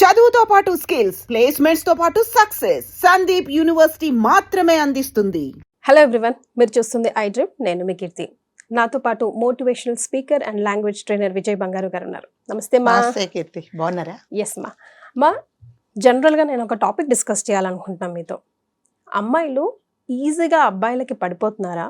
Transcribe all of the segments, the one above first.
చదువుతో పాటు skills, placements తో పాటు సక్సెస్ సందీప్ యూనివర్సిటీ మాత్రమే అందిస్తుంది. హలో ఎవ్రీవన్, మీరు చూస్తుంది ఐ డ్రీమ్. నేను మీ కీర్తి. నాతో పాటు motivational speaker and language trainer Vijay బంగారు గారు ఉన్నారు. నమస్తే మా. కీర్తి, బాగున్నారా? ఎస్ మా జనరల్గా నేను ఒక టాపిక్ డిస్కస్ చేయాలనుకుంటున్నాను మీతో. అమ్మాయిలు ఈజీగా అబ్బాయిలకి పడిపోతున్నారా,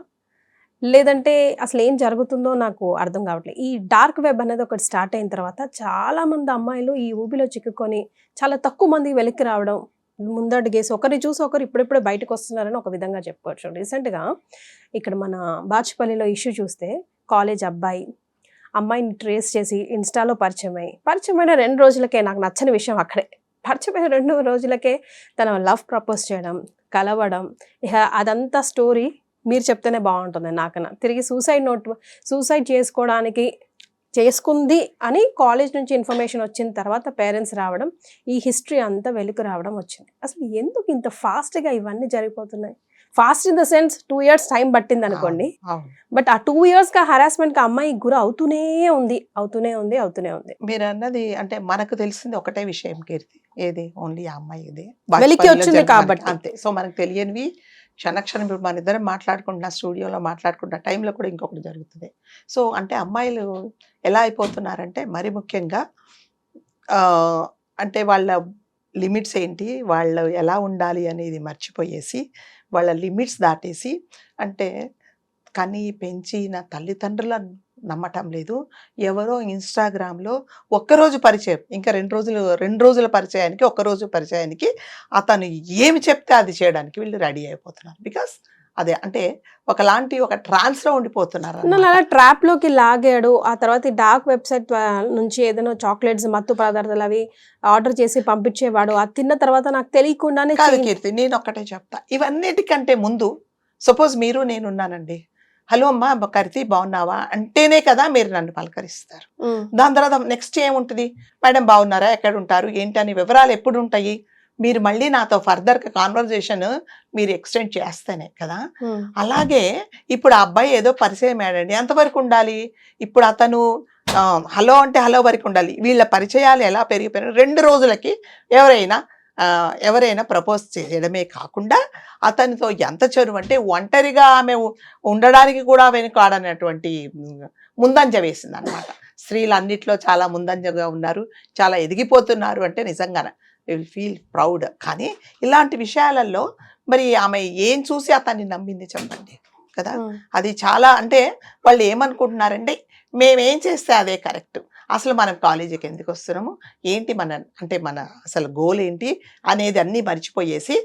లేదంటే అసలు ఏం జరుగుతుందో నాకు అర్థం కావట్లేదు. ఈ డార్క్ వెబ్ అనేది ఒకటి స్టార్ట్ అయిన తర్వాత చాలామంది అమ్మాయిలు ఈ ఊబిలో చిక్కుకొని చాలా తక్కువ మంది వెనక్కి రావడం, ముందడుగేసి ఒకరిని చూసి ఒకరు ఇప్పుడిప్పుడే బయటకు వస్తున్నారని ఒక విధంగా చెప్పుకోవచ్చు. రీసెంట్గా ఇక్కడ మన బాచుపల్లిలో ఇష్యూ చూస్తే కాలేజ్ అమ్మాయిని ట్రేస్ చేసి ఇన్స్టాలో పరిచయమైన 2 రోజులకే, నాకు నచ్చని విషయం అక్కడే, పరిచయమైన 2 రోజులకే తన లవ్ ప్రపోజ్ చేయడం, కలవడం, ఇక అదంతా స్టోరీ మీరు చెప్తేనే బాగుంటుంది. నాకన్నా తిరిగి సూసైడ్ చేసుకుంది అని కాలేజ్ నుంచి ఇన్ఫర్మేషన్ వచ్చిన తర్వాత పేరెంట్స్ రావడం, ఈ హిస్టరీ అంతా వెలుగు రావడం వచ్చింది. అసలు ఎందుకు ఇంత ఫాస్ట్గా ఇవన్నీ జరిగిపోతున్నాయి? Fast in the sense 2 years time పట్టింది అనుకోండి, బట్ ఆ 2 yearsగా హరాస్మెంట్కి అమ్మాయి గురి అవుతూనే ఉంది. మీరు అన్నది అంటే మనకు తెలిసింది ఒకటే విషయం కీర్తి, ఏది ఓన్లీ ఆ అమ్మాయి ఇది వెలికి వచ్చింది కాబట్టి అంతే. సో మనకు తెలియనివి క్షణక్షణం ఇప్పుడు మన ఇద్దరం మాట్లాడుకుంటున్న స్టూడియోలో మాట్లాడుకుంటున్న టైంలో కూడా ఇంకొకటి జరుగుతుంది. సో అంటే అమ్మాయిలు ఎలా అయిపోతున్నారంటే, మరి ముఖ్యంగా అంటే వాళ్ళ లిమిట్స్ ఏంటి, వాళ్ళు ఎలా ఉండాలి అనేది మర్చిపోయేసి, వాళ్ళ లిమిట్స్ దాటేసి, అంటే కని పెంచి నా తల్లిదండ్రులను నమ్మటం లేదు, ఎవరో ఇన్స్టాగ్రామ్లో ఒక్కరోజు పరిచయం, ఇంకా 2 రోజుల పరిచయానికి, ఒక్కరోజు పరిచయానికి అతను ఏమి చెప్తే అది చేయడానికి వీళ్ళు రెడీ అయిపోతున్నారు. బికాస్ అదే అంటే ఒక ట్రాన్స్లో ఉండిపోతున్నారు. అలా ట్రాప్లోకి లాగాడు. ఆ తర్వాత డార్క్ వెబ్సైట్ నుంచి ఏదైనా చాక్లెట్స్, మత్తు పదార్థాలు అవి ఆర్డర్ చేసి పంపించేవాడు. అది తిన్న తర్వాత నాకు తెలియకుండానే. కాదు కీర్తి, నేను ఒక్కటే చెప్తా, ఇవన్నిటికంటే ముందు సపోజ్ మీరు నేనున్నానండి, హలో అమ్మా కీర్తి బాగున్నావా అంటేనే కదా మీరు నన్ను పలకరిస్తారు. దాని తర్వాత నెక్స్ట్ ఏముంటుంది, మేడం బాగున్నారా, ఎక్కడ ఉంటారు, ఏంటి అని వివరాలు ఎప్పుడు ఉంటాయి, మీరు మళ్ళీ నాతో ఫర్దర్గా కాన్వర్జేషన్ మీరు ఎక్స్టెండ్ చేస్తేనే కదా. అలాగే ఇప్పుడు ఆ అబ్బాయి ఏదో పరిచయం అయ్యాడండి, ఎంతవరకు ఉండాలి? ఇప్పుడు అతను హలో అంటే హలో వరకు ఉండాలి. వీళ్ళ పరిచయాలు ఎలా పెరిగిపోయినా 2 రోజులకి ఎవరైనా ప్రపోజ్ చేయడమే కాకుండా అతనితో ఎంత చనువు అంటే ఒంటరిగా ఆమె ఉండడానికి కూడా వెనుకాడనటువంటి ముందంజ వేసింది అనమాట. స్త్రీలు అన్నిట్లో చాలా ముందంజగా ఉన్నారు, చాలా ఎదిగిపోతున్నారు అంటే నిజంగానే విల్ ఫీల్ ప్రౌడ్. కానీ ఇలాంటి విషయాలలో మరి ఆమె ఏం చూసి అతన్ని నమ్మింది చెప్పండి కదా. అది చాలా అంటే వాళ్ళు ఏమనుకుంటున్నారంటే మేమేం చేస్తే అదే కరెక్ట్, అసలు మనం కాలేజీకి ఎందుకు వస్తున్నాము, ఏంటి మన అసలు గోల్ ఏంటి అనేది అన్నీ మర్చిపోయేసి,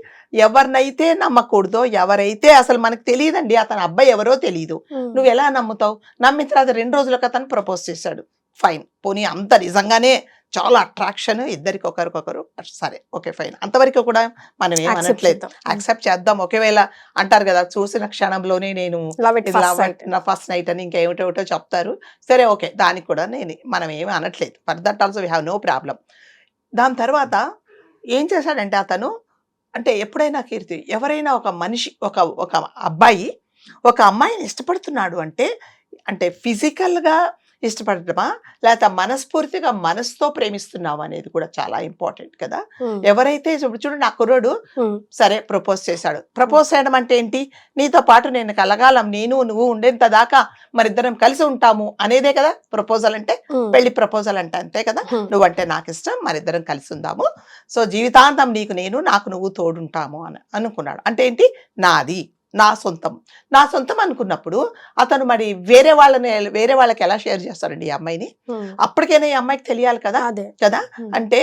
ఎవరినైతే నమ్మకూడదో, ఎవరైతే అసలు మనకు తెలియదండి, అతని అబ్బాయి ఎవరో తెలియదు, నువ్వు ఎలా నమ్ముతావు? నమ్మిన తర్వాత 2 రోజులకు అతను ప్రపోజ్ చేశాడు, ఫైన్, పోనీ అంత నిజంగానే చాలా అట్రాక్షన్ ఇద్దరికి ఒకరికొకరు, సరే ఓకే ఫైన్, అంతవరకు కూడా మనం ఏమనట్లేదు, యాక్సెప్ట్ చేద్దాం. ఒకవేళ అంటారు కదా చూసిన క్షణంలోనే నేను నా ఫస్ట్ నైట్ అని ఇంకేమిటో చెప్తారు, సరే ఓకే, దానికి కూడా మనం ఏమి అనట్లేదు, for that also we have no problem. దాని తర్వాత ఏం చేశాడంటే అతను, అంటే ఎప్పుడైనా కీర్తి, ఎవరైనా ఒక మనిషి ఒక అబ్బాయి ఒక అమ్మాయిని ఇష్టపడుతున్నాడు అంటే ఫిజికల్గా ఇష్టపడటమా, లేకపోతే మనస్ఫూర్తిగా మనసుతో ప్రేమిస్తున్నావు అనేది కూడా చాలా ఇంపార్టెంట్ కదా. ఎవరైతే చూడండి, నా కుర్రోడు సరే ప్రపోజ్ చేశాడు, ప్రపోజ్ చేయడం అంటే ఏంటి, నీతో పాటు నేను కలగాలం, నువ్వు ఉండేంత దాకా మరిద్దరం కలిసి ఉంటాము అనేదే కదా ప్రపోజల్ అంటే. పెళ్లి ప్రపోజల్ అంటే అంతే కదా, నువ్వంటే నాకు ఇష్టం, మరిద్దరం కలిసి ఉందాము, సో జీవితాంతం నీకు నేను, నాకు నువ్వు తోడుంటాము అని అనుకున్నాడు. అంటే ఏంటి, నా సొంతం అనుకున్నప్పుడు అతను మరి వేరే వాళ్ళకి ఎలా షేర్ చేస్తారండి ఈ అమ్మాయిని? అప్పటికైనా ఈ అమ్మాయికి తెలియాలి కదా. అంటే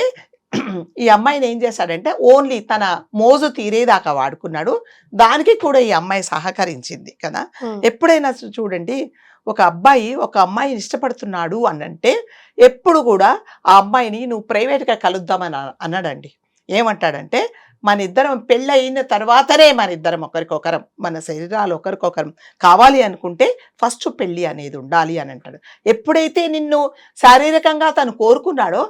ఈ అమ్మాయిని ఏం చేశాడంటే ఓన్లీ తన మోజు తీరేదాకా వాడుకున్నాడు. దానికి కూడా ఈ అమ్మాయి సహకరించింది కదా. ఎప్పుడైనా చూడండి, ఒక అమ్మాయిని ఇష్టపడుతున్నాడు అనంటే ఎప్పుడు కూడా ఆ అమ్మాయిని నువ్వు ప్రైవేట్గా కలుద్దామని అన్నాడండి. ఏమంటాడంటే, మన ఇద్దరం పెళ్ళి అయిన తర్వాతనే మన ఇద్దరం ఒకరికొకరం, మన శరీరాలు ఒకరికొకరం కావాలి అనుకుంటే ఫస్ట్ పెళ్ళి అనేది ఉండాలి అని అంటాడు. ఎప్పుడైతే నిన్ను శారీరకంగా తను కోరుకున్నాడో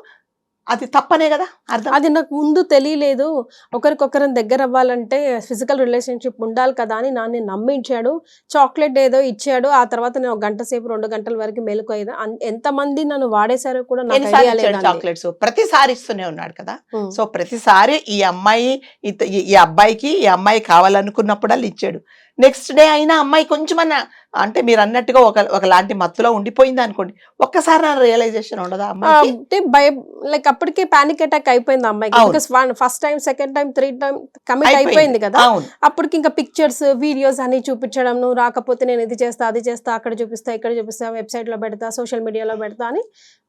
అది తప్పనే కదా అర్థం. అది నాకు ముందు తెలియలేదు, ఒకరికొకరిని దగ్గర అవ్వాలంటే ఫిజికల్ రిలేషన్షిప్ ఉండాలి కదా అని నన్ను నమ్మించాడు, చాక్లెట్ ఏదో ఇచ్చాడు, ఆ తర్వాత నేను 1 గంట సేపు 2 గంటల వరకు మెలుకోయేదా. ఎంతమంది నన్ను వాడేశారో కూడా నాకు ఎన్నిసార్లు ఐడియా ఇచ్చాడు లేదండి. చాక్లెట్స్? ప్రతిసారి ఇస్తూనే ఉన్నాడు కదా. ఉమ్. సో ప్రతిసారి ఈ అమ్మాయి ఈ అబ్బాయికి ఈ అమ్మాయి కావాలనుకున్నప్పుడల్లా ఇచ్చాడు. నెక్స్ట్ డే అయినా అమ్మాయి కొంచెమన్నా అంటే మీరు అన్నట్టుగా ఒకలాంటి మత్తులో ఉండిపోయింది అనుకోండి, ఒక్కసారి నా రియలైజేషన్ ఉండదా అమ్మాయికి? అంటే భయం, లైక్ అప్పటికే పానిక్ అటాక్ అయిపోయింది అమ్మాయికి. అవును. Because first time, second time, 3rd time commit అయిపోయింది కదా. అవును. అప్పటికి ఇంకా పిక్చర్స్, వీడియోస్ అన్ని చూపించడం, నువ్వు రాకపోతే నేను ఇది చేస్తా, అది చేస్తా, అక్కడ చూపిస్తా, ఇక్కడ చూపిస్తా, వెబ్సైట్ లో పెడతా, సోషల్ మీడియాలో పెడతా అని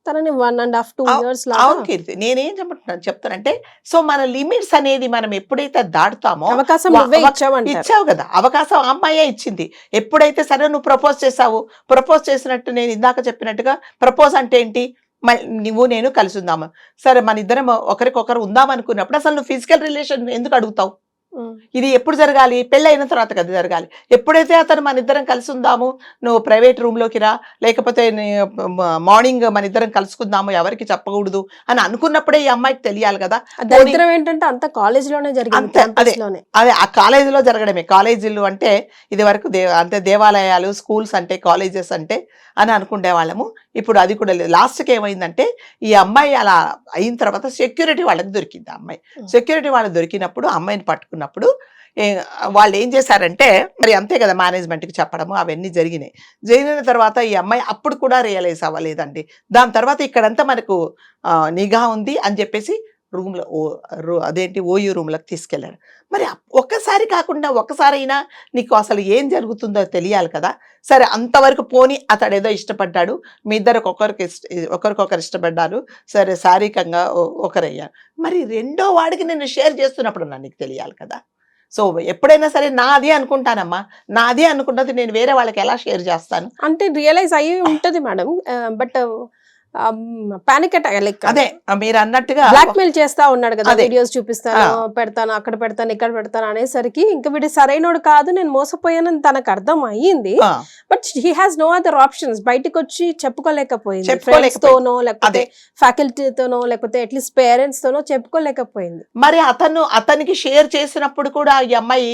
తనని 1.5 2 years అవును లాగా కీర్తి, నేనేం చెప్తానంటే సో మన లిమిట్స్ అనేది మనం ఎప్పుడైతే దాటుతామో అవకాశం నువ్వే ఇచ్చావంటారు. ఇచ్చావు కదా అవకాశం, ఆ అమ్మాయే ఇచ్చింది. ఎప్పుడైతే సరే నువ్వు ప్రపోజ్ చేసావు, ప్రపోజ్ చేసినట్టు నేను ఇందాక చెప్పినట్టుగా ప్రపోజ్ అంటే ఏంటి, నువ్వు నేను కలిసి ఉందాము, సరే మన ఇద్దరం ఒకరికొకరు ఉందాం అనుకున్నప్పుడు అసలు నువ్వు ఫిజికల్ రిలేషన్ ఎందుకు అడుగుతావు? ఇది ఎప్పుడు జరగాలి? పెళ్ళి అయిన తర్వాత కదా జరగాలి. ఎప్పుడైతే అతను మన ఇద్దరం కలిసి ఉందాము, నువ్వు ప్రైవేట్ రూమ్ లోకి రా, లేకపోతే మార్నింగ్ మన ఇద్దరం కలుసుకుందాము, ఎవరికి చెప్పకూడదు అని అనుకున్నప్పుడే ఈ అమ్మాయికి తెలియాలి కదా. దరిద్రం ఏంటంటే అంత కాలేజ్ లోనే జరిగింది, అంతే, అదే campus లోనే. అదే ఆ కాలేజీలో జరగడమే. కాలేజీలు అంటే ఇది వరకు అంటే దేవాలయాలు, స్కూల్స్ అంటే కాలేజెస్ అంటే అని అనుకునే వాళ్ళము. ఇప్పుడు అది కూడా లేదు. లాస్ట్కి ఏమైందంటే ఈ అమ్మాయి అలా అయిన తర్వాత సెక్యూరిటీ వాళ్ళకి దొరికింది. అమ్మాయి సెక్యూరిటీ వాళ్ళకి దొరికినప్పుడు అమ్మాయిని పట్టుకున్నప్పుడు వాళ్ళు ఏం చేశారంటే మరి అంతే కదా, మేనేజ్మెంట్కి చెప్పడము అవన్నీ జరిగిన తర్వాత ఈ అమ్మాయి అప్పుడు కూడా రియలైజ్ అవ్వలేదండి. దాని తర్వాత ఇక్కడంతా మనకు నిఘా ఉంది అని చెప్పేసి రూమ్లో అదేంటి ఓయూ రూమ్లోకి తీసుకెళ్ళాడు. మరి ఒక్కసారి కాకుండా ఒక్కసారైనా నీకు అసలు ఏం జరుగుతుందో తెలియాలి కదా. సరే అంతవరకు పోని, అతడు ఏదో ఇష్టపడ్డాడు, మీ ఇద్దరు ఒకరికొకరు ఇష్టపడ్డారు, సరే శారీరకంగా ఒకరయ్యారు. మరి రెండో వాడికి నేను షేర్ చేస్తున్నప్పుడు నీకు తెలియాలి కదా. సో ఎప్పుడైనా సరే నాది అనుకుంటానమ్మా, నాది అనుకున్నది నేను వేరే వాళ్ళకి ఎలా షేర్ చేస్తాను? అంటే రియలైజ్ అయ్యి ఉంటది madam, but panic attack, like అదే మీరు అన్నట్టుగా బ్లాక్ మెయిల్ చేస్తా ఉన్నాడు కదా, అదే. వీడియోస్ చూపిస్తాను, పెడతాను, అక్కడ పెడతాను, ఇక్కడ పెడతాను అనేసరికి ఇంకా వీడు సరైనోడు కాదు, నేను మోసపోయానని తనకు అర్థం అయ్యింది. But he has no other options, బయటకు వచ్చి చెప్పుకోలేకపోయింది. ఫ్రెండ్స్ తోనో, లేకపోతే ఫ్యాకల్టీతోనో, లేకపోతే అట్లీస్ట్ పేరెంట్స్ తోనో చెప్పుకోలేకపోయింది. మరి అతనికి షేర్ చేసినప్పుడు కూడా ఈ అమ్మాయి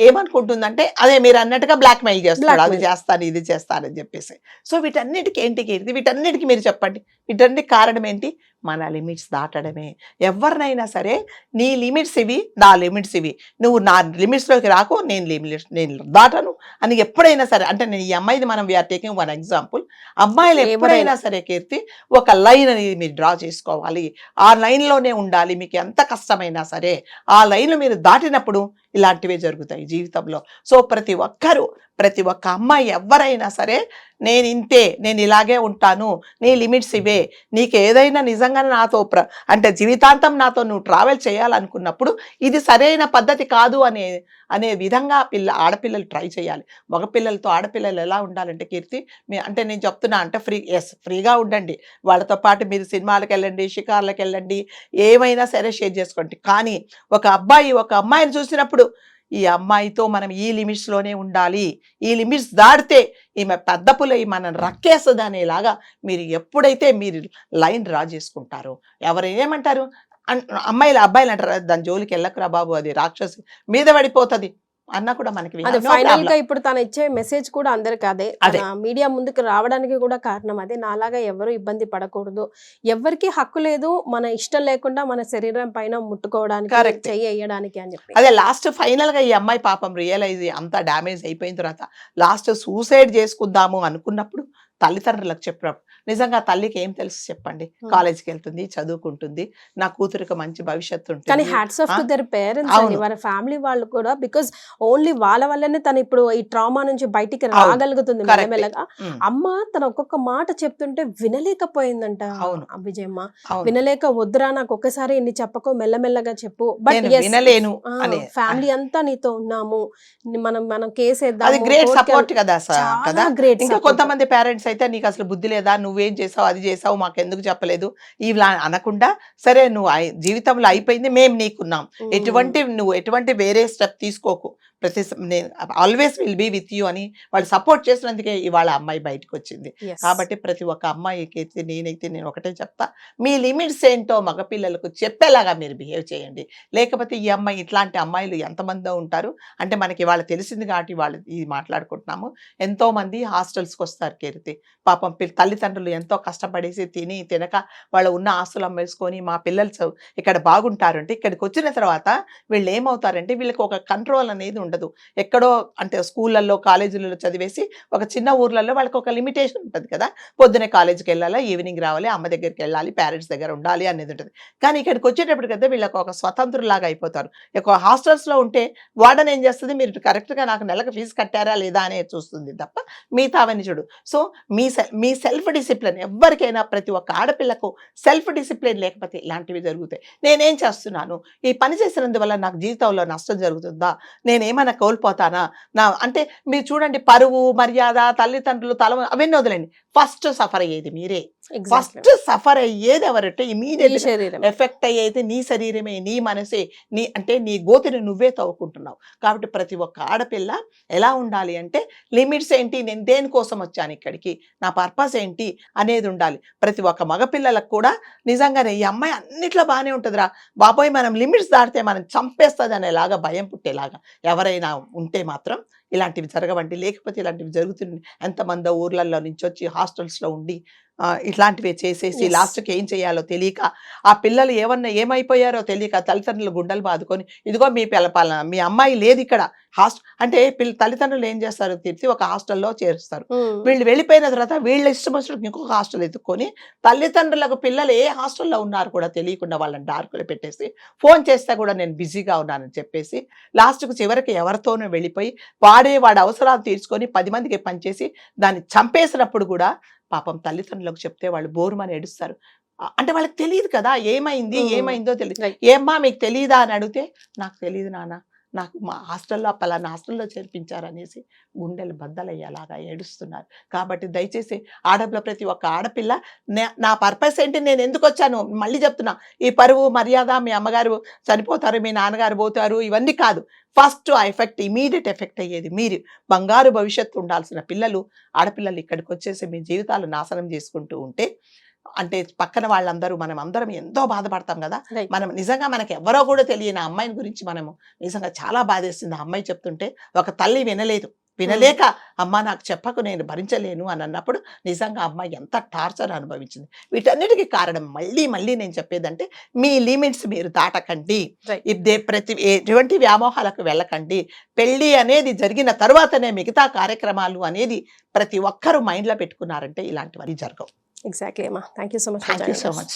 ఏమనుకుంటుందంటే అదే మీరు అన్నట్టుగా బ్లాక్ మెయిల్ చేస్తాడు, అది చేస్తాను ఇది చేస్తానని చెప్పేసి. సో వీటన్నిటికి ఏంటి, వీటన్నిటికీ మీరు చెప్పండి, వీటన్నిటికి కారణం ఏంటి? మన లిమిట్స్ దాటడమే. ఎవరినైనా సరే నీ లిమిట్స్ ఇవి, నా లిమిట్స్ ఇవి, నువ్వు నా లిమిట్స్లోకి రాకు, నేను దాటను అని ఎప్పుడైనా సరే అంటే నేను ఈ అమ్మాయిది మనం వీఆర్ టేకింగ్ వన్ ఎగ్జాంపుల్. అమ్మాయిలు ఎప్పుడైనా సరే కీర్తి ఒక లైన్ అనేది మీరు డ్రా చేసుకోవాలి, ఆ లైన్లోనే ఉండాలి. మీకు ఎంత కష్టమైనా సరే ఆ లైన్ మీరు దాటినప్పుడు ఇలాంటివే జరుగుతాయి జీవితంలో. సో ప్రతి ఒక్క అమ్మాయి ఎవరైనా సరే నేను ఇంతే, నేను ఇలాగే ఉంటాను, నీ లిమిట్స్ ఇవే, నీకు ఏదైనా నిజంగా నాతో అంటే జీవితాంతం నాతో నువ్వు ట్రావెల్ చేయాలనుకున్నప్పుడు ఇది సరైన పద్ధతి కాదు అనే విధంగా ఆడపిల్లలు ట్రై చేయాలి. మగపిల్లలతో ఆడపిల్లలు ఎలా ఉండాలంటే కీర్తి, అంటే నేను చెప్తున్నా అంటే ఫ్రీగా ఉండండి, వాళ్ళతో పాటు మీరు సినిమాలకు వెళ్ళండి, షికార్లకు వెళ్ళండి, ఏమైనా సరే షేర్ చేసుకోండి. కానీ ఒక అమ్మాయిని చూసినప్పుడు ఈ అమ్మాయితో మనం ఈ లిమిట్స్లోనే ఉండాలి, ఈ లిమిట్స్ దాటితే ఈమె పెద్ద పులై మనం రక్కేస్తుంది అనేలాగా మీరు ఎప్పుడైతే మీరు లైన్ డ్రా చేసుకుంటారో, ఎవరు ఏమంటారు అబ్బాయిలు అంటారు దాని జోలికి వెళ్ళకురా బాబు, అది రాక్షసి మీద పడిపోతుంది అన్న కూడా మనకి అది ఫైనల్ గా ఇప్పుడు తను ఇచ్చే మెసేజ్ కూడా అందరికి అదే. మీడియా ముందుకు రావడానికి కూడా కారణం అదే, నాలాగా ఎవరు ఇబ్బంది పడకూడదు, ఎవరికి హక్కు లేదు మన ఇష్టం లేకుండా మన శరీరం పైన ముట్టుకోవడానికి, చెయ్యడానికి అని చెప్పి. అదే లాస్ట్ ఫైనల్ గా ఈ అమ్మాయి పాపం రియలైజ్ అంతా డ్యామేజ్ అయిపోయిన తర్వాత లాస్ట్ సూసైడ్ చేసుకుందాము అనుకున్నప్పుడు తల్లిదండ్రులకు చెప్పినప్పుడు నిజంగా తల్లికి ఏం తెలుసు చెప్పండి? కాలేజ్కి వెళ్తుంది, చదువుకుంటుంది, నా కూతురికి మంచి భవిష్యత్తు ఉంటుంది. కానీ hats off to their parents అండి, వాళ్ళ ఫ్యామిలీ వాళ్ళు కూడా, బికాస్ ఓన్లీ వాళ్ళ వల్లనే తను ఇప్పుడు ఈ ట్రామా నుంచి బయటికి రాగలుగుతుంది మెల్లమెల్లగా. అమ్మ తన ఒక్కొక్క మాట చెప్తుంటే వినలేకపోయిందంట విజయమ్మ, వినలేక వద్దురా నాకు ఒక్కసారి ఇన్ని చెప్పకో, మెల్లమెల్లగా చెప్పు, బట్ వినలేను, ఫ్యామిలీ అంతా నీతో ఉన్నాము, మనం కేసు వేద్దాం, గ్రేట్ సపోర్ట్ కదా. గ్రేట్. ఇంకా కొంతమంది పేరెంట్స్ లిమిట్స్ అయితే నీకు అసలు బుద్ధి లేదా, నువ్వేం చేసావు, అది చేసావు, మాకు ఎందుకు చెప్పలేదు, ఇలా అనకుండా సరే నువ్వు జీవితంలో అయిపోయింది, మేము నీకున్నాం, నువ్వు ఎటువంటి వేరే స్టెప్ తీసుకోకు, ప్రతి నేను always will be with you అని వాళ్ళు సపోర్ట్ చేసినందుకే ఇవాళ అమ్మాయి బయటకు వచ్చింది. కాబట్టి ప్రతి ఒక్క అమ్మాయికి అయితే నేను ఒకటే చెప్తా, మీ లిమిట్స్ ఏంటో మగపిల్లలకు చెప్పేలాగా మీరు బిహేవ్ చేయండి. లేకపోతే ఈ అమ్మాయి ఇట్లాంటి అమ్మాయిలు ఎంతమందో ఉంటారు అంటే మనకి వాళ్ళు తెలిసింది కాబట్టి వాళ్ళు ఇది మాట్లాడుకుంటున్నాము. ఎంతో మంది హాస్టల్స్కి వస్తారు కీర్తి, పాపం తల్లిదండ్రులు ఎంతో కష్టపడేసి తినక వాళ్ళు ఉన్న ఆస్తులు అమ్మేసుకొని మా పిల్లలు ఇక్కడ బాగుంటారు అంటే ఇక్కడికి వచ్చిన తర్వాత వీళ్ళు ఏమవుతారంటే వీళ్ళకి ఒక కంట్రోల్ అనేది ఉండదు. ఎక్కడో అంటే స్కూళ్ళల్లో కాలేజీలలో చదివేసి ఒక చిన్న ఊర్లలో వాళ్ళకి ఒక లిమిటేషన్ ఉంటుంది కదా, పొద్దునే కాలేజీకి వెళ్ళాలి, ఈవినింగ్ రావాలి, అమ్మ దగ్గరికి వెళ్ళాలి, పేరెంట్స్ దగ్గర ఉండాలి అనేది ఉంటుంది. కానీ ఇక్కడికి వచ్చేటప్పుడు కదా వీళ్ళకి ఒక స్వతంత్రులాగా అయిపోతారు. ఎక్కువ హాస్టల్స్లో ఉంటే వార్డెన్ ఏం చేస్తుంది, మీరు కరెక్ట్గా నాకు నెలకు ఫీజు కట్టారా లేదా అనేది చూస్తుంది తప్ప మిగతా అవన్నీ చూడు. సో మీ సెల్ఫ్ డిసిప్లిన్ ఎవరికైనా, ప్రతి ఒక్క ఆడపిల్లకు సెల్ఫ్ డిసిప్లిన్ లేకపోతే ఇలాంటివి జరుగుతాయి. నేనేం చేస్తున్నాను, ఈ పని చేసినందువల్ల నాకు జీవితంలో నష్టం జరుగుతుందా, నేనేమైనా కోల్పోతానా, అంటే మీరు చూడండి పరువు మర్యాద తల్లిదండ్రులు అవన్నీ వదిలేండి, ఫస్ట్ సఫర్ అయ్యేది మీరే. ఫస్ట్ సఫర్ అయ్యేది ఎవరంటే ఇమీడియట్ ఎఫెక్ట్ అయ్యేది నీ శరీరమే, నీ మనసే, నీ గోతిని నువ్వే తవ్వుకుంటున్నావు. కాబట్టి ప్రతి ఒక్క ఆడపిల్ల ఎలా ఉండాలి అంటే లిమిట్స్ ఏంటి, నేను దేనికోసం వచ్చాను ఇక్కడికి, నా పర్పస్ ఏంటి అనేది ఉండాలి. ప్రతి ఒక్క మగపిల్లలకు కూడా నిజంగానే ఈ అమ్మాయి అన్నిట్లో బాగానే ఉంటుందిరా బాబోయ్, మనం లిమిట్స్ దాటితే మనం చంపేస్తుంది అనేలాగా భయం పుట్టేలాగా ఎవరైనా ఉంటే మాత్రం ఇలాంటివి జరగవండి. లేకపోతే ఇలాంటివి జరుగుతుంది, ఎంతమందో ఊర్లలో నుంచి వచ్చి హాస్టల్స్లో ఉండి ఇట్లాంటివి చేసేసి లాస్ట్కి ఏం చేయాలో తెలియక, ఆ పిల్లలు ఏమైపోయారో తెలియక తల్లిదండ్రులు గుండెలు బాదుకొని, ఇదిగో మీ అమ్మాయి లేదు ఇక్కడ అంటే తల్లిదండ్రులు ఏం చేస్తారు, తిరిగి ఒక హాస్టల్లో చేరుస్తారు. వీళ్ళు వెళ్ళిపోయిన తర్వాత వీళ్ళ ఇష్టం వచ్చినట్టు ఇంకొక హాస్టల్ ఎత్తుక్కొని తల్లిదండ్రులకు పిల్లలు ఏ హాస్టల్లో ఉన్నారు కూడా తెలియకుండా వాళ్ళని డార్కులో పెట్టేసి, ఫోన్ చేస్తే కూడా నేను బిజీగా ఉన్నానని చెప్పేసి లాస్ట్కు చివరికి ఎవరితోనూ వెళ్ళిపోయి వాడి అవసరాలు తీర్చుకొని 10 మందికి పనిచేసి దాన్ని చంపేసినప్పుడు కూడా పాపం తల్లిదండ్రులకు చెప్తే వాళ్ళు బోరుమని ఏడుస్తారు. అంటే వాళ్ళకి తెలియదు కదా ఏమైందో తెలియదు. ఏమ్మా మీకు తెలియదా అని అడిగితే నాకు తెలియదు నాన్న, నాకు మా హాస్టల్లో పలానా హాస్టల్లో చేర్పించారనేసి గుండెలు బద్దలయ్యేలాగా ఏడుస్తున్నారు. కాబట్టి దయచేసి ప్రతి ఒక్క ఆడపిల్ల నా పర్పస్ ఏంటి, నేను ఎందుకు వచ్చాను, మళ్ళీ చెప్తున్నా, ఈ పరువు మర్యాద, మీ అమ్మగారు చనిపోతారు, మీ నాన్నగారు పోతారు, ఇవన్నీ కాదు. ఫస్ట్ ఇమీడియట్ ఎఫెక్ట్ అయ్యేది మీరు. బంగారు భవిష్యత్తు ఉండాల్సిన ఆడపిల్లలు ఇక్కడికి వచ్చేసి మీ జీవితాలు నాశనం చేసుకుంటూ ఉంటే అంటే పక్కన వాళ్ళందరూ మనం అందరం ఎంతో బాధపడతాం కదా. మనం నిజంగా మనకి ఎవరో కూడా తెలియని అమ్మాయిని గురించి మనము నిజంగా చాలా బాధేస్తుంది. ఆ అమ్మాయి చెప్తుంటే ఒక తల్లి వినలేక అమ్మ నాకు చెప్పకు, నేను భరించలేను అని అన్నప్పుడు నిజంగా అమ్మాయి ఎంత టార్చర్ అనుభవించింది. వీటన్నిటికీ కారణం మళ్ళీ నేను చెప్పేదంటే మీ లిమిట్స్ మీరు దాటకండి, ఎటువంటి వ్యామోహాలకు వెళ్ళకండి. పెళ్ళి అనేది జరిగిన తర్వాతనే మిగతా కార్యక్రమాలు అనేది ప్రతి ఒక్కరూ మైండ్లో పెట్టుకున్నారంటే ఇలాంటివన్నీ జరగవు. ఎగ్జాక్ట్లీ అమ్మా. Thank you so much. Thank you so much.